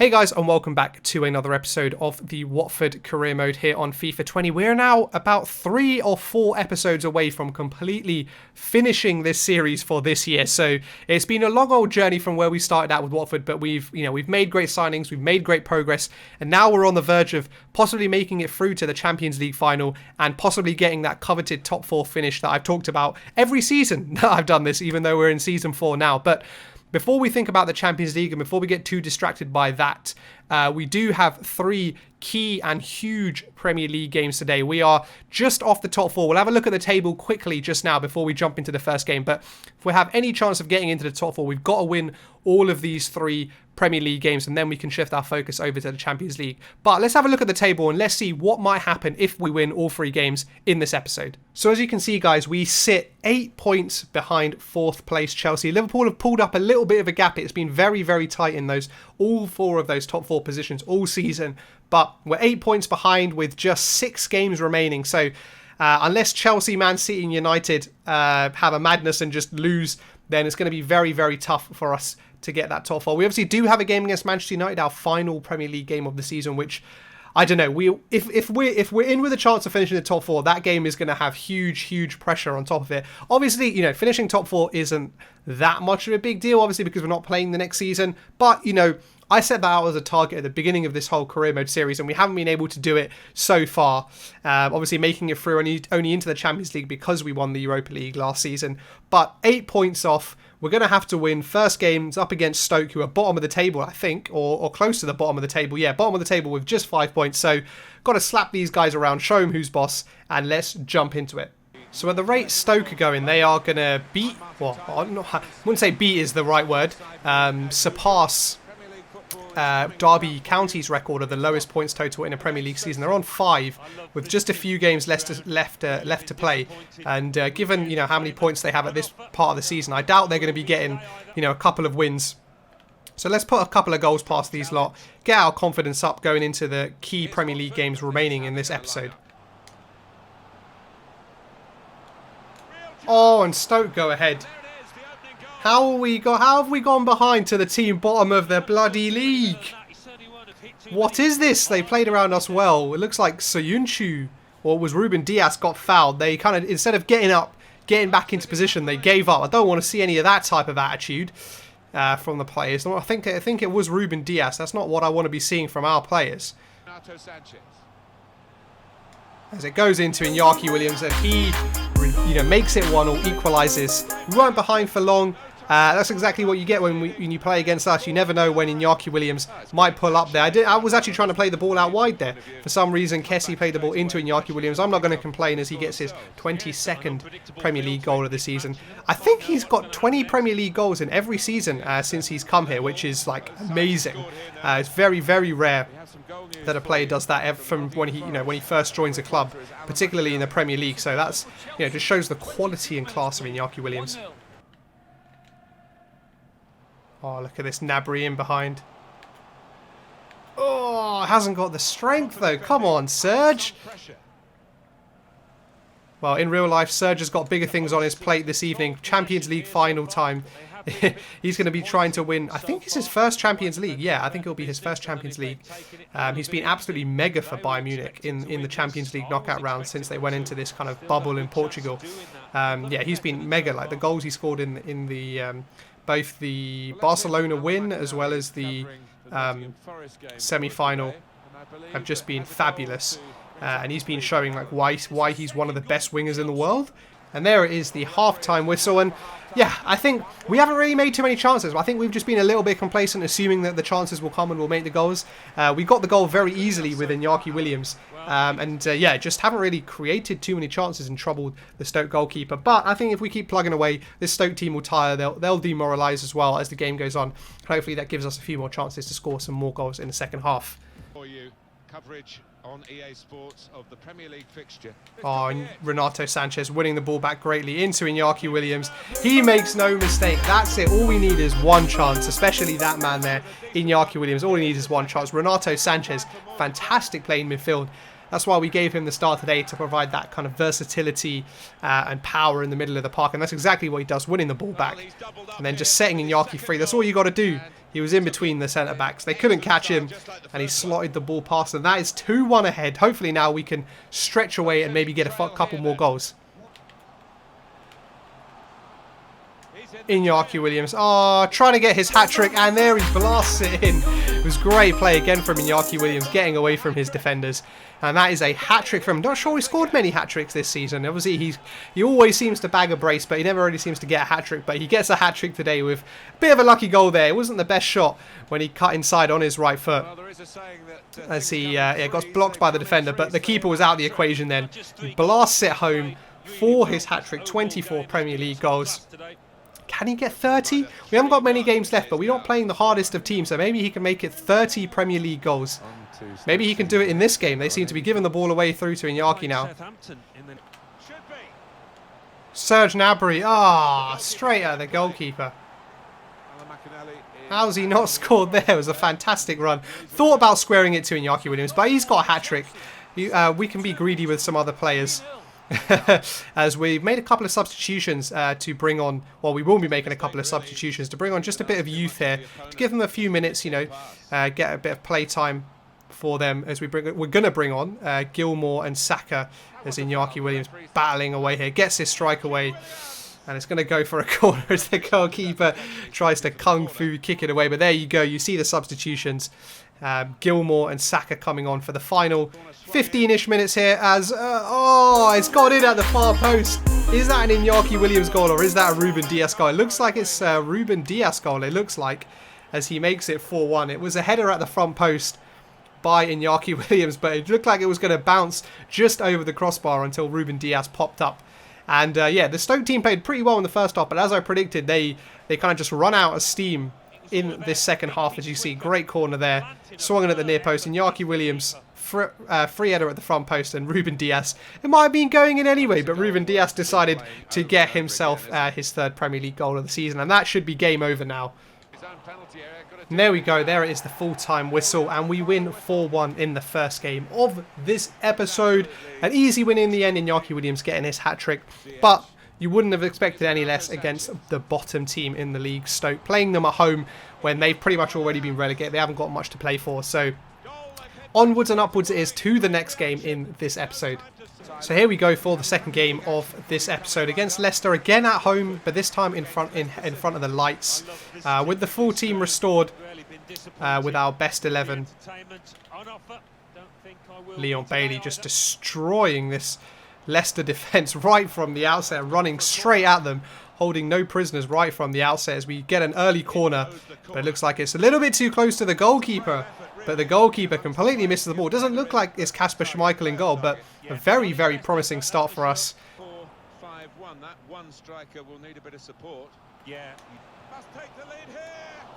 Hey guys, and welcome back to another episode of the Watford career mode here on FIFA 20. We're now about 3 or 4 episodes away from completely finishing this series for this year. So it's been a long old journey from where we started out with Watford, but we've made great signings, we've made great progress, and now we're on the verge of possibly making it through to the Champions League final and possibly getting that coveted top 4 finish that I've talked about every season that I've done this, even though we're in season 4 now. But before we think about the Champions League and before we get too distracted by that, we do have 3 key and huge Premier League games today. We are just off the top 4. We'll have a look at the table quickly just now before we jump into the first game. But if we have any chance of getting into the top 4, we've got to win all of these 3 Premier League games, and then we can shift our focus over to the Champions League. But let's have a look at the table and let's see what might happen if we win all 3 games in this episode. So as you can see, guys, we sit 8 points behind 4th place Chelsea. Liverpool have pulled up a little bit of a gap. It's been very, very tight in all 4 of those top 4 positions all season. But we're 8 points behind with just 6 games remaining. So unless Chelsea, Man City and United have a madness and just lose, then it's going to be very, very tough for us to get that top 4. We obviously do have a game against Manchester United, our final Premier League game of the season, which I don't know. If we're in with a chance of finishing the top 4, that game is going to have huge pressure on top of it. Obviously, finishing top 4 isn't that much of a big deal, obviously, because we're not playing the next season. But I set that out as a target at the beginning of this whole career mode series, and we haven't been able to do it so far. Obviously, making it through only into the Champions League because we won the Europa League last season. But 8 points off. We're going to have to win first games up against Stoke, who are bottom of the table, I think, or close to the bottom of the table. Yeah, bottom of the table with just 5 points. So got to slap these guys around, show them who's boss, and let's jump into it. So at the rate Stoke are going, they are going to beat, well, I wouldn't say beat is the right word, surpass Derby County's record of the lowest points total in a Premier League season. They're on 5 with just a few games left to play, and given how many points they have at this part of the season, I doubt they're going to be getting a couple of wins. So let's put a couple of goals past these lot, get our confidence up going into the key Premier League games remaining in this episode. Oh, and Stoke go ahead. How have we gone behind to the team bottom of the bloody league? What is this? They played around us well. It looks like Soyuncu, or was Ruben Dias, got fouled. They kind of, instead of getting back into position, they gave up. I don't want to see any of that type of attitude from the players. I think it was Ruben Dias. That's not what I want to be seeing from our players. As it goes into Iñaki Williams, and he makes it 1 or equalises. We weren't behind for long. That's exactly what you get when you play against us. You never know when Iñaki Williams might pull up there. I was actually trying to play the ball out wide there. For some reason, Kessie played the ball into Iñaki Williams. I'm not going to complain as he gets his 22nd Premier League goal of the season. I think he's got 20 Premier League goals in every season since he's come here, which is like amazing. It's very, very rare that a player does that from when he first joins a club, particularly in the Premier League. So that's just shows the quality and class of Iñaki Williams. Oh, look at this Gnabry in behind. Oh, hasn't got the strength though. Come on, Serge. Well, in real life, Serge has got bigger things on his plate this evening. Champions League final time. He's going to be trying to win. I think it's his first Champions League. Yeah, I think it'll be his first Champions League. He's been absolutely mega for Bayern Munich in the Champions League knockout round since they went into this kind of bubble in Portugal. Yeah, he's been mega. Like the goals he scored in the both the Barcelona win as well as the semi-final have just been fabulous. And he's been showing like why he's one of the best wingers in the world. And there it is, the half-time whistle. And yeah, I think we haven't really made too many chances. I think we've just been a little bit complacent, assuming that the chances will come and we'll make the goals. We got the goal very easily with Iñaki Williams. Yeah, just haven't really created too many chances and troubled the Stoke goalkeeper. But I think if we keep plugging away, this Stoke team will tire. They'll demoralise as well as the game goes on. Hopefully that gives us a few more chances to score some more goals in the second half. For you, coverage on EA Sports of the Premier League fixture. Oh, and Renato Sanchez winning the ball back greatly into Iñaki Williams. He makes no mistake. That's it. All we need is one chance, especially that man there, Iñaki Williams. All we need is one chance. Renato Sanchez, fantastic play in midfield. That's why we gave him the start today, to provide that kind of versatility and power in the middle of the park. And that's exactly what he does, winning the ball back. And then just setting Iñaki free. That's all you got to do. He was in between the centre-backs. They couldn't catch him, and he slotted the ball past them. That is 2-1 ahead. Hopefully now we can stretch away and maybe get a couple more goals. Iñaki Williams. Oh, trying to get his hat-trick, and there he blasts it in. It was great play again from Iñaki Williams, getting away from his defenders. And that is a hat-trick from him. Not sure he scored many hat-tricks this season. Obviously, he always seems to bag a brace, but he never really seems to get a hat-trick. But he gets a hat-trick today with a bit of a lucky goal there. It wasn't the best shot when he cut inside on his right foot. As he got blocked by the defender, but the keeper was out of the equation then. He blasts it home for his hat-trick, 24 Premier League goals. Can he get 30? We haven't got many games left, but we're not playing the hardest of teams, so maybe he can make it 30 Premier League goals. Maybe he can do it in this game. They seem to be giving the ball away through to Iñaki now. Serge Gnabry, straight at the goalkeeper. How's he not scored there? It was a fantastic run. Thought about squaring it to Iñaki Williams, but he's got a hat-trick. We can be greedy with some other players. As we've made a couple of substitutions to bring on, well, we will be making a couple of substitutions to bring on just a bit of youth here, to give them a few minutes, you know, get a bit of play time for them as we're going to bring on Gilmour and Saka, as Iñaki Williams battling away here, gets his strike away, and it's going to go for a corner as the goalkeeper tries to kung fu kick it away. But there you go, you see the substitutions. Gilmour and Saka coming on for the final 15-ish minutes here as, it's got in at the far post. Is that an Iñaki Williams goal, or is that a Ruben Dias goal? It looks like it's a Ruben Dias goal, it looks like, as he makes it 4-1. It was a header at the front post by Iñaki Williams, but it looked like it was going to bounce just over the crossbar until Ruben Dias popped up. And the Stoke team played pretty well in the first half, but as I predicted, they kind of just run out of steam in this second half. As you see, great corner there, swung in at the near post. Iñaki Williams, free header at the front post, and Ruben Dias. It might have been going in anyway, but Ruben Dias decided to get himself his third Premier League goal of the season, and that should be game over now. And there we go, there it is, the full-time whistle, and we win 4-1 in the first game of this episode. An easy win in the end, Iñaki Williams getting his hat-trick, but you wouldn't have expected any less against the bottom team in the league, Stoke, playing them at home when they've pretty much already been relegated. They haven't got much to play for, so onwards and upwards it is to the next game in this episode. So here we go for the second game of this episode against Leicester, again at home, but this time in front of the lights, with the full team restored, with our best 11. Leon Bailey just destroying this Leicester defence right from the outset, running straight at them, holding no prisoners right from the outset as we get an early corner, but it looks like it's a little bit too close to the goalkeeper. But the goalkeeper completely misses the ball. Doesn't look like it's Kasper Schmeichel in goal, but a very, very promising start for us. 4-5-1. That one striker will need a bit of support. Yeah. Must take the lead here.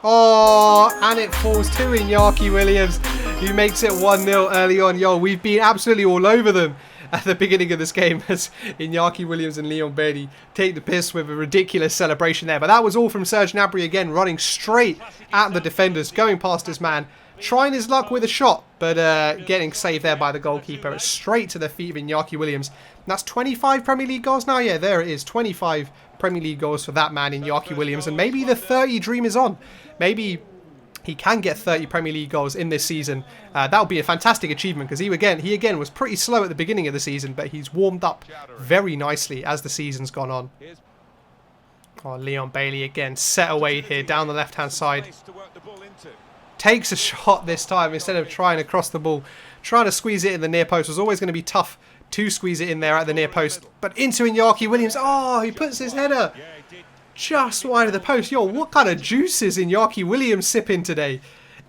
Oh, and it falls to Iñaki Williams, who makes it 1-0 early on. Yo, we've been absolutely all over them at the beginning of this game as Iñaki Williams and Leon Bailey take the piss with a ridiculous celebration there. But that was all from Serge Gnabry again, running straight at the defenders, going past his man, trying his luck with a shot, but getting saved there by the goalkeeper. It's straight to the feet of Iñaki Williams. And that's 25 Premier League goals now. Yeah, there it is. 25 Premier League goals for that man, Iñaki Williams. And maybe the 30 dream is on. Maybe he can get 30 Premier League goals in this season. That would be a fantastic achievement, because he again was pretty slow at the beginning of the season, but he's warmed up very nicely as the season's gone on. Oh, Leon Bailey again set away here down the left-hand side. Takes a shot this time instead of trying to cross the ball. Trying to squeeze it in the near post was always going to be tough to squeeze it in there at the near post. But into Iñaki Williams. Oh, he puts his header just wide of the post. Yo, what kind of juice is Iñaki Williams sipping today?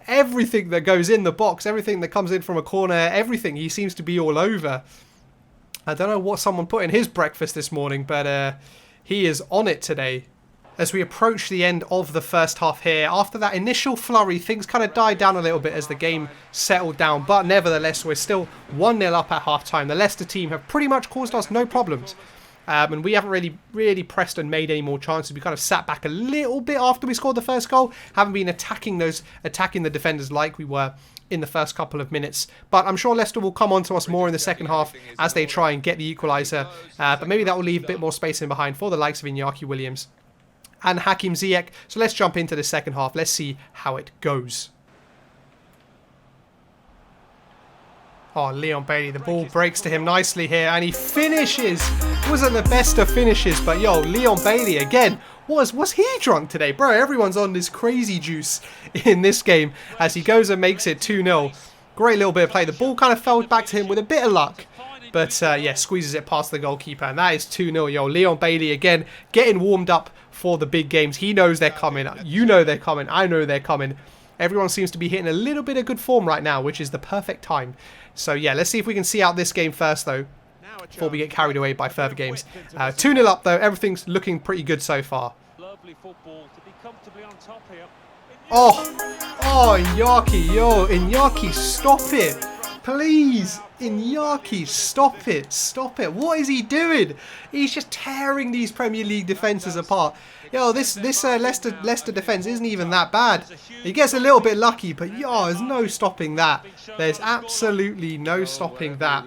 Everything that goes in the box, everything that comes in from a corner, everything, he seems to be all over. I don't know what someone put in his breakfast this morning, but he is on it today. As we approach the end of the first half here, after that initial flurry, things kind of died down a little bit as the game settled down. But nevertheless, we're still 1-0 up at half-time. The Leicester team have pretty much caused us no problems And we haven't really pressed and made any more chances. We kind of sat back a little bit after we scored the first goal. Haven't been attacking the defenders like we were in the first couple of minutes. But I'm sure Leicester will come on to us more in the second half as they try and get the equaliser. But maybe that will leave a bit more space in behind for the likes of Iñaki Williams and Hakim Ziyech. So let's jump into the second half. Let's see how it goes. Oh, Leon Bailey, the ball breaks to him nicely here, and he finishes. Wasn't the best of finishes, but yo, Leon Bailey again. Was he drunk today? Bro, everyone's on this crazy juice in this game as he goes and makes it 2-0. Great little bit of play. The ball kind of fell back to him with a bit of luck. But yeah, squeezes it past the goalkeeper, and that is 2-0. Yo, Leon Bailey again getting warmed up for the big games. He knows they're coming. You know they're coming. I know they're coming. Everyone seems to be hitting a little bit of good form right now, which is the perfect time. So yeah, let's see if we can see out this game first, though, before we get carried away by further games. 2-0 up, though. Everything's looking pretty good so far. Oh, Iñaki, yo, Iñaki, stop it. Please, Iñaki, stop it. Stop it. What is he doing? He's just tearing these Premier League defences apart. Yo, this Leicester defence isn't even that bad. He gets a little bit lucky, but yo, there's no stopping that. There's absolutely no stopping that.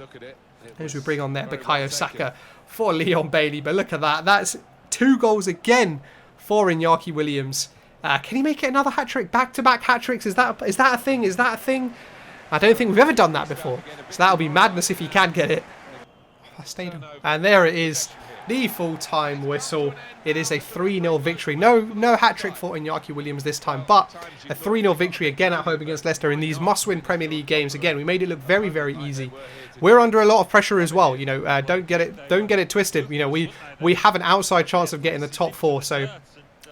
As we bring on there Bukayo Saka for Leon Bailey. But look at that. That's 2 goals again for Iñaki Williams. Can he make it another hat-trick? Back-to-back hat-tricks? Is that a thing? Is that a thing? I don't think we've ever done that before. So that'll be madness if he can get it. I stayed on. And there it is. The full-time whistle. It is a 3-0 victory. No hat-trick for Iñaki Williams this time, but a 3-0 victory again at home against Leicester in these must-win Premier League games. Again, we made it look very, very easy. We're under a lot of pressure as well. You know, don't get it twisted. You know, we have an outside chance of getting the top 4. So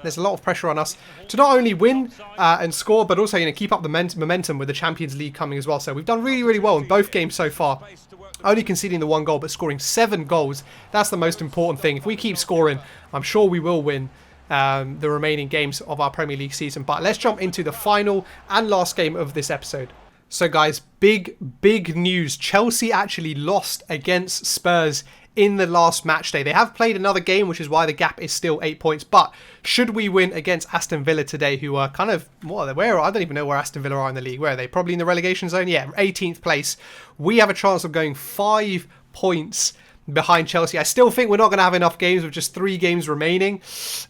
there's a lot of pressure on us to not only win and score, but also, you know, keep up the momentum with the Champions League coming as well. So we've done really, really well in both games so far. Only conceding the 1 goal, but scoring 7 goals. That's the most important thing. If we keep scoring, I'm sure we will win the remaining games of our Premier League season. But let's jump into the final and last game of this episode. So guys, big news. Chelsea actually lost against Spurs in the last match day. They have played another game, which is why the gap is still 8 points. But should we win against Aston Villa today, who are kind of, where I don't even know where Aston Villa are in the league. Where are they? Probably in the relegation zone? Yeah, 18th place. We have a chance of going 5 points behind Chelsea. I still think we're not going to have enough games with just 3 games remaining.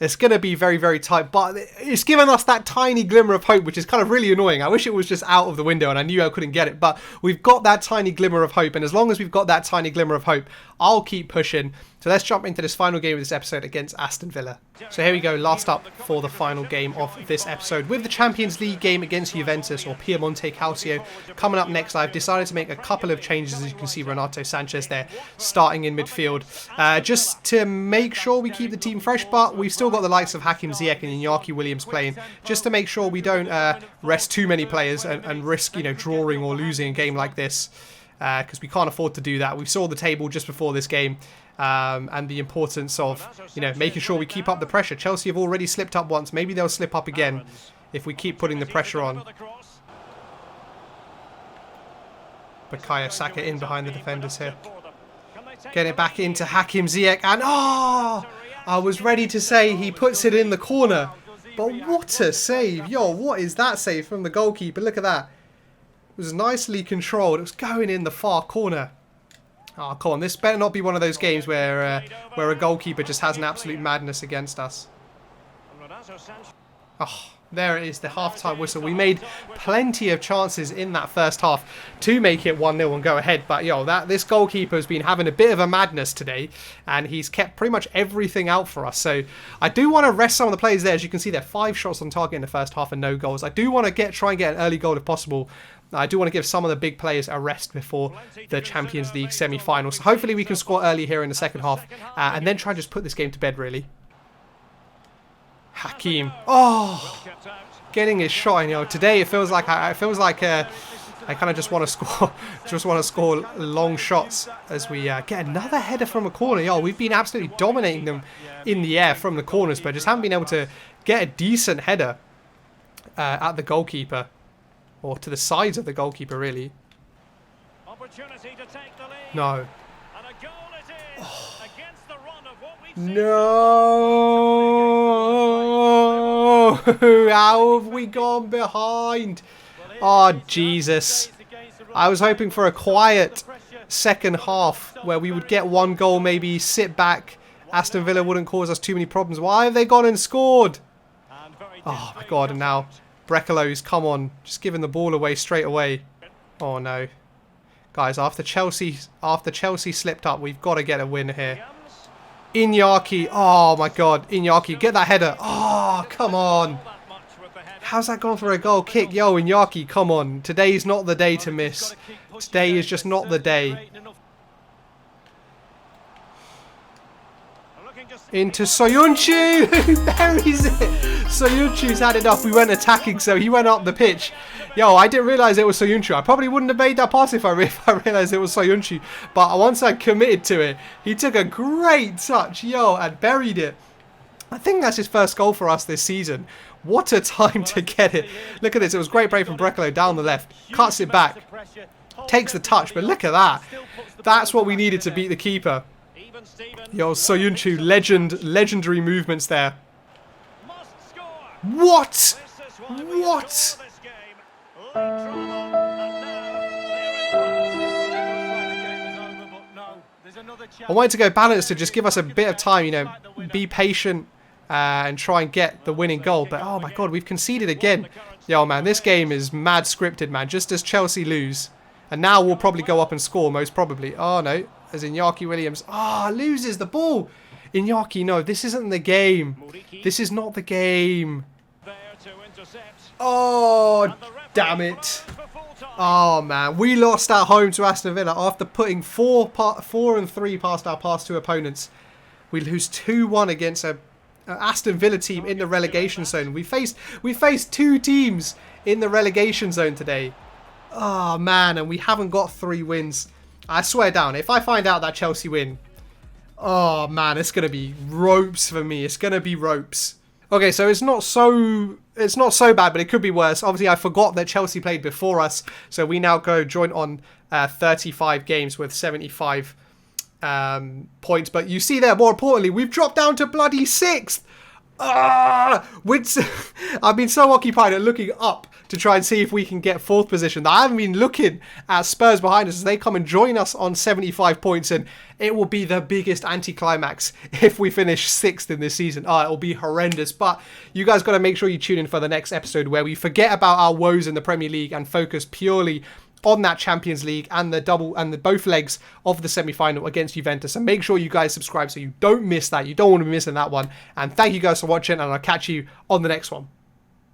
It's going to be very, very tight, but it's given us that tiny glimmer of hope, which is kind of really annoying. I wish it was just out of the window and I knew I couldn't get it, but we've got that tiny glimmer of hope, and as long as we've got that tiny glimmer of hope, I'll keep pushing. So let's jump into this final game of this episode against Aston Villa. So here we go, last up for the final game of this episode with the Champions League game against Juventus, or Piemonte Calcio, coming up next. I've decided to make a couple of changes. As you can see, Renato Sanchez there starting in midfield, just to make sure we keep the team fresh, but we've still got the likes of Hakim Ziyech and Iñaki Williams playing, just to make sure we don't rest too many players and risk, you know, drawing or losing a game like this, because we can't afford to do that. We saw the table just before this game, and the importance of, you know, making sure we keep up the pressure. Chelsea have already slipped up once. Maybe they'll slip up again if we keep putting the pressure on. Bukayo Saka in behind the defenders here. Get it back into Hakim Ziyech, and I was ready to say he puts it in the corner, but what a save. Yo, what is that save from the goalkeeper? Look at that. It was nicely controlled. It was going in the far corner. Oh, come on. This better not be one of those games where a goalkeeper just has an absolute madness against us. Oh, there it is, the half-time whistle. We made plenty of chances in that first half to make it 1-0 and go ahead. But, yo, this goalkeeper has been having a bit of a madness today, and he's kept pretty much everything out for us. So I do want to rest some of the players there. As you can see, there are 5 shots on target in the first half and no goals. I do want to try and get an early goal if possible. I do want to give some of the big players a rest before the Champions League semi-finals. So hopefully we can score early here in the second half, and then try and just put this game to bed, really. Hakim. Oh, getting his shot. You know, today it feels like I kind of just want to score long shots as we get another header from a corner. Yo, we've been absolutely dominating them in the air from the corners, but just haven't been able to get a decent header at the goalkeeper, or to the sides of the goalkeeper, really. No. No! How have we gone behind? Oh, Jesus. I was hoping for a quiet second half where we would get one goal, maybe sit back. Aston Villa wouldn't cause us too many problems. Why have they gone and scored? Oh, my God. And now Brecalo's, come on. Just giving the ball away straight away. Oh, no. Guys, after Chelsea slipped up, we've got to get a win here. Iñaki, oh my God, Iñaki, get that header. Oh, come on. How's that gone for a goal kick? Yo, Iñaki, come on. Today's not the day to miss. Today is just not the day. Into Soyuncu, who buries it. Soyuncu's had enough. We went attacking, so he went up the pitch. Yo, I didn't realise it was Soyuncu. I probably wouldn't have made that pass if I realised it was Soyuncu. But once I committed to it, he took a great touch, yo, and buried it. I think that's his first goal for us this season. What a time to get it. Look at this. It was great play from Brecalo down the left. Cuts it back. Takes the touch, but look at that. That's what we needed to beat the keeper. Yo, Soyuncu, legendary movements there. What? What? I wanted to go balanced to just give us a bit of time, you know, be patient and try and get the winning goal. But, oh my God, we've conceded again. Yo, man, this game is mad scripted, man. Just as Chelsea lose. And now we'll probably go up and score, most probably. Oh, no. As Iñaki Williams. Ah, loses the ball. Iñaki, no, this isn't the game. This is not the game. Oh, damn it. Oh, man. We lost at home to Aston Villa after putting 4 and 3 past our past 2 opponents. We lose 2-1 against a Aston Villa team in the relegation zone. We faced 2 teams in the relegation zone today. Oh, man. And we haven't got 3 wins. I swear down, if I find out that Chelsea win, oh man, it's going to be ropes for me. It's going to be ropes. Okay, so it's not so bad, but it could be worse. Obviously, I forgot that Chelsea played before us, so we now go joint on 35 games with 75 points. But you see there, more importantly, we've dropped down to bloody 6th. I've been so occupied at looking up to try and see if we can get 4th position that I haven't been looking at Spurs behind us as they come and join us on 75 points, and it will be the biggest anticlimax if we finish 6th in this season. It will be horrendous, but you guys got to make sure you tune in for the next episode where we forget about our woes in the Premier League and focus purely on that Champions League and the both legs of the semi-final against Juventus. And make sure you guys subscribe so you don't miss that. You don't want to be missing that one. And thank you guys for watching, and I'll catch you on the next one.